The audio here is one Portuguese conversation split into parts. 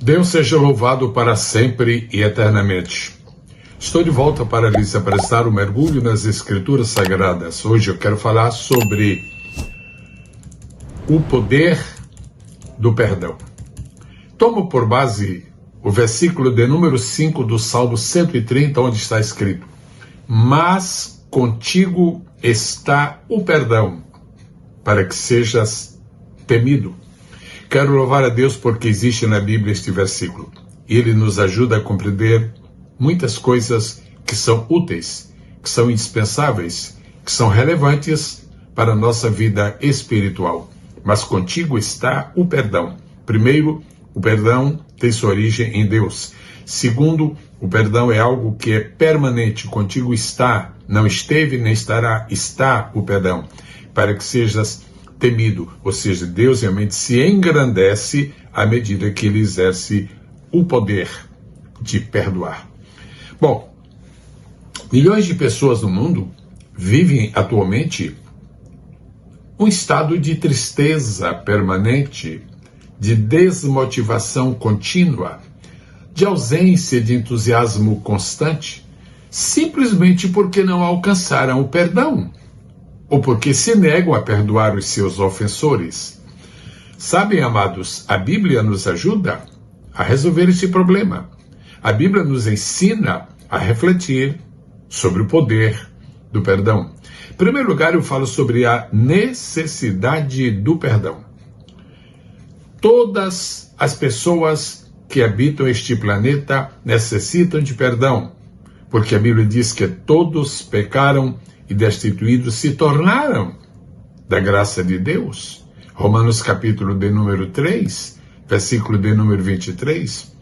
Deus seja louvado para sempre e eternamente. Estou de volta para lhes apresentar um mergulho nas Escrituras Sagradas. Hoje eu quero falar sobre o poder do perdão. Tomo por base o versículo de número 5 do Salmo 130, onde está escrito: mas contigo está o perdão, para que sejas temido. Quero louvar a Deus porque existe na Bíblia este versículo. Ele nos ajuda a compreender muitas coisas que são úteis, que são indispensáveis, que são relevantes para a nossa vida espiritual. Mas contigo está o perdão. Primeiro, o perdão tem sua origem em Deus. Segundo, o perdão é algo que é permanente. Contigo está, não esteve nem estará, está o perdão, para que sejas temido, ou seja, Deus realmente se engrandece à medida que ele exerce o poder de perdoar. Bom, milhões de pessoas no mundo vivem atualmente um estado de tristeza permanente, de desmotivação contínua, de ausência de entusiasmo constante, simplesmente porque não alcançaram o perdão, ou porque se negam a perdoar os seus ofensores. Sabem, amados, a Bíblia nos ajuda a resolver este problema. A Bíblia nos ensina a refletir sobre o poder do perdão. Em primeiro lugar, eu falo sobre a necessidade do perdão. Todas as pessoas que habitam este planeta necessitam de perdão, porque a Bíblia diz que todos pecaram e destituídos se tornaram da graça de Deus. Romanos capítulo de número 3, versículo de número 23.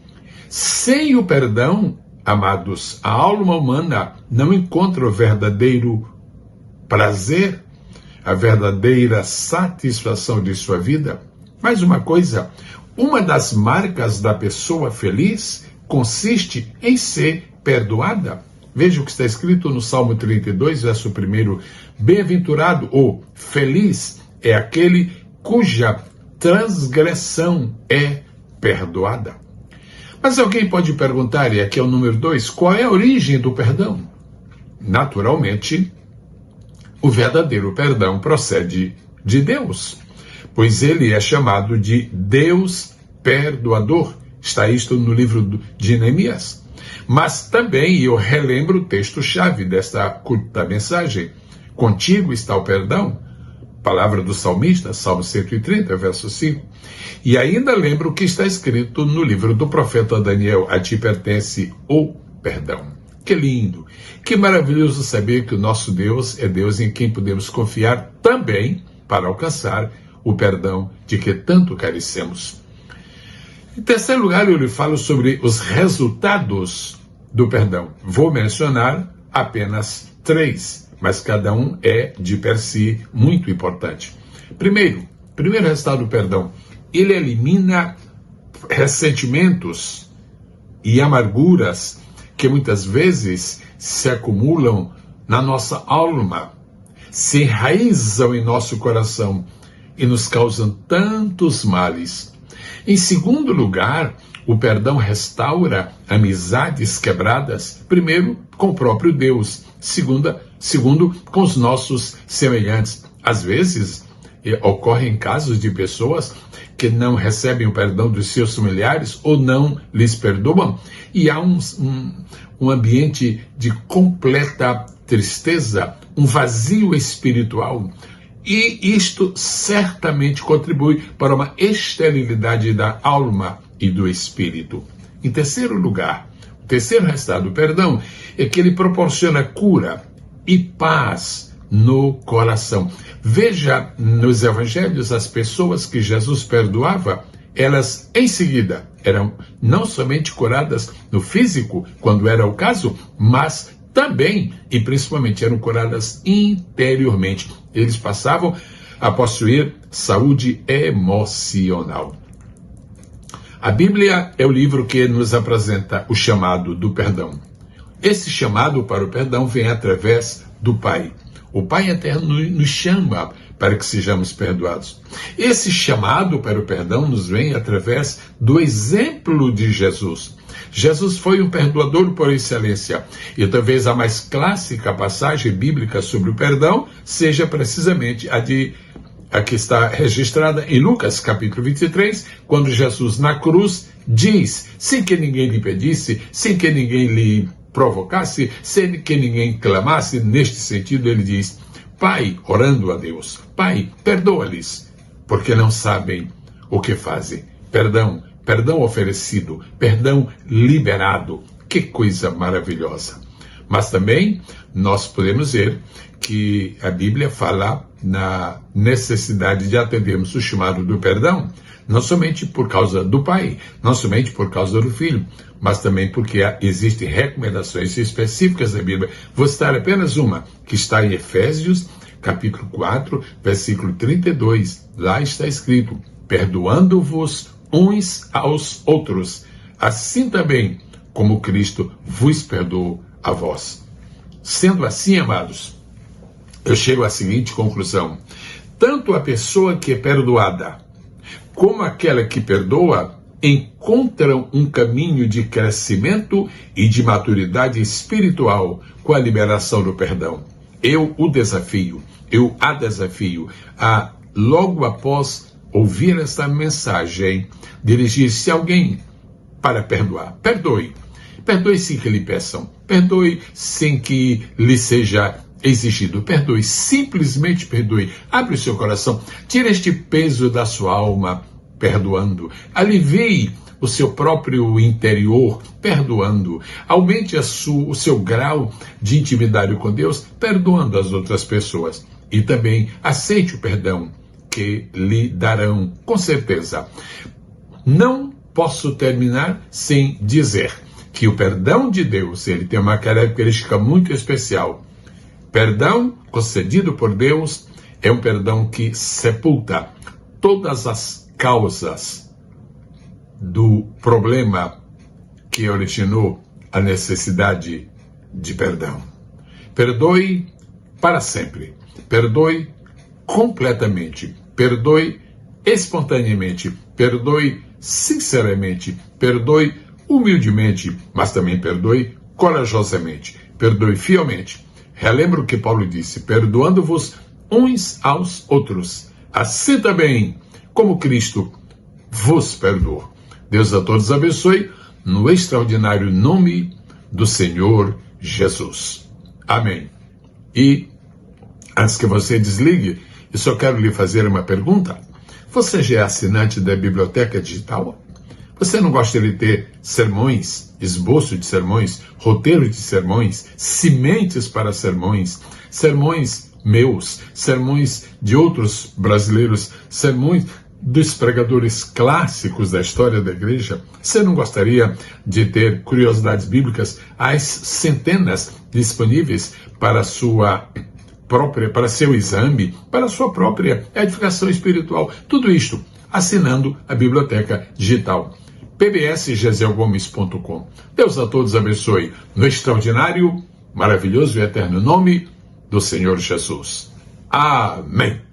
Sem o perdão, amados, a alma humana não encontra o verdadeiro prazer, a verdadeira satisfação de sua vida. Mais uma coisa, uma das marcas da pessoa feliz consiste em ser perdoada. Veja o que está escrito no Salmo 32, verso 1. Bem-aventurado ou feliz é aquele cuja transgressão é perdoada. Mas alguém pode perguntar, e aqui é o número 2, qual é a origem do perdão? Naturalmente, o verdadeiro perdão procede de Deus, pois ele é chamado de Deus perdoador. Está isto no livro de Neemias. Mas também eu relembro o texto-chave desta curta mensagem. Contigo está o perdão, palavra do salmista, Salmo 130, verso 5. E ainda lembro o que está escrito no livro do profeta Daniel: a ti pertence o perdão. Que lindo, que maravilhoso saber que o nosso Deus é Deus em quem podemos confiar também para alcançar o perdão de que tanto carecemos. Em terceiro lugar, eu lhe falo sobre os resultados do perdão. Vou mencionar apenas 3, mas cada um é, de per si, muito importante. Primeiro resultado do perdão, ele elimina ressentimentos e amarguras que muitas vezes se acumulam na nossa alma, se enraizam em nosso coração e nos causam tantos males. Em segundo lugar, o perdão restaura amizades quebradas, primeiro, com o próprio Deus, segundo, com os nossos semelhantes. Às vezes, ocorrem casos de pessoas que não recebem o perdão dos seus familiares ou não lhes perdoam, e há um ambiente de completa tristeza, um vazio espiritual. E isto certamente contribui para uma esterilidade da alma e do espírito. Em terceiro lugar, o terceiro resultado do perdão é que ele proporciona cura e paz no coração. Veja nos evangelhos as pessoas que Jesus perdoava, elas em seguida eram não somente curadas no físico, quando era o caso, mas também e principalmente eram curadas interiormente. Eles passavam a possuir saúde emocional. A Bíblia é o livro que nos apresenta o chamado do perdão. Esse chamado para o perdão vem através do Pai. O Pai eterno nos chama para que sejamos perdoados. Esse chamado para o perdão nos vem através do exemplo de Jesus. Jesus foi um perdoador por excelência, e talvez a mais clássica passagem bíblica sobre o perdão seja precisamente a que está registrada em Lucas capítulo 23, quando Jesus na cruz diz, sem que ninguém lhe pedisse, sem que ninguém lhe provocasse, sem que ninguém clamasse, neste sentido ele diz, Pai, orando a Deus, Pai, perdoa-lhes, porque não sabem o que fazem. Perdão oferecido, perdão liberado, que coisa maravilhosa. Mas também nós podemos ver que a Bíblia fala na necessidade de atendermos o chamado do perdão, não somente por causa do Pai, não somente por causa do Filho, mas também porque existem recomendações específicas da Bíblia. Vou citar apenas uma, que está em Efésios, capítulo 4, versículo 32. Lá está escrito, perdoando-vos uns aos outros, assim também como Cristo vos perdoou a vós. Sendo assim, amados, eu chego à seguinte conclusão: tanto a pessoa que é perdoada como aquela que perdoa encontram um caminho de crescimento e de maturidade espiritual com a liberação do perdão. Eu a desafio a, logo após ouvir esta mensagem, dirigir-se a alguém para perdoar. Perdoe. Perdoe sem que lhe peçam. Perdoe sem que lhe seja exigido. Perdoe. Simplesmente perdoe. Abre o seu coração. Tire este peso da sua alma, perdoando. Alivie o seu próprio interior, perdoando. Aumente o seu grau de intimidade com Deus, perdoando as outras pessoas. E também aceite o perdão que lhe darão, com certeza. Não posso terminar sem dizer que o perdão de Deus, ele tem uma característica muito especial. Perdão concedido por Deus é um perdão que sepulta todas as causas do problema que originou a necessidade de perdão. Perdoe para sempre. Perdoe completamente. Perdoe espontaneamente. Perdoe sinceramente. Perdoe humildemente, mas também perdoe corajosamente. Perdoe fielmente. Relembro o que Paulo disse, perdoando-vos uns aos outros, assim também como Cristo vos perdoou. Deus a todos abençoe, no extraordinário nome do Senhor Jesus. Amém. E, antes que você desligue, eu só quero lhe fazer uma pergunta. Você já é assinante da Biblioteca Digital? Você não gosta de ter sermões, esboço de sermões, roteiro de sermões, sementes para sermões, sermões meus, sermões de outros brasileiros, sermões dos pregadores clássicos da história da igreja? Você não gostaria de ter curiosidades bíblicas, às centenas disponíveis para para seu exame, para a sua própria edificação espiritual? Tudo isto assinando a Biblioteca Digital. pbsgeselgomes.com. Deus a todos abençoe no extraordinário, maravilhoso e eterno nome do Senhor Jesus. Amém.